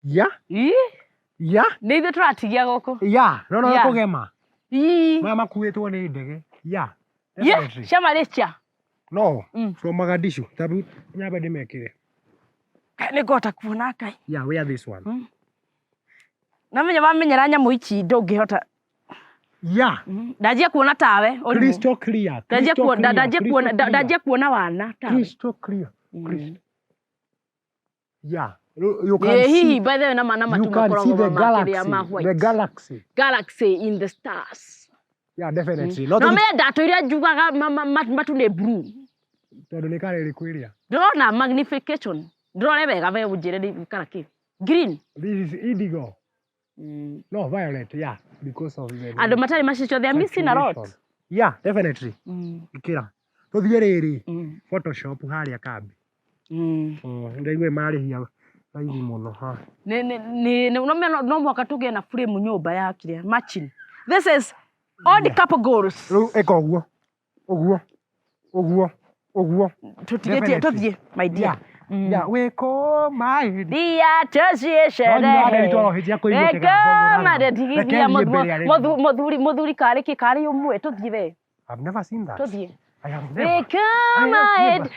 Yeah. Yeah. Nĩ ithuĩ tũratigia gũkũ. Yeah. No kũgema. Mama kuĩtwo nĩ ndege. Yeah. Cia Malaysia. No. From Mogadishu. Tabu nyambe ndĩmekĩre. Nĩ ngota kuona Ngai. Yeah, wear this one. Namenya bamenyera nyamũ ici ndũngĩhota. Yeah. Ndajia kuona tawe. Crystal clear. Ndajia kuona wana tawe. Crystal clear. Yeah. You can see. By the way, you can see the galaxy. Galaxy in the stars. Yeah, definitely. No me dato iria njugaga matu ne blue. Tondu ni kare rikuiria. Ndona magnification. Ndrore wega we unjire ni karaki. Green. This is indigo. No, violet, yeah, because of the... And the matari mashicho, they are missing a lot. Yeah, definitely. Ikira. Tuthie riri. Photoshop haria kambi. Ndaiwe mari hia raithi muno ha. No mwaka tuge na frame nyumba ya kile matching. This is all the couple goals. Eka oguo. Tuthie, my dear. Yeah, we call my dear association. Moduri kari umwe tuthie. I've never seen that. Tuthie. I have never. We come my head.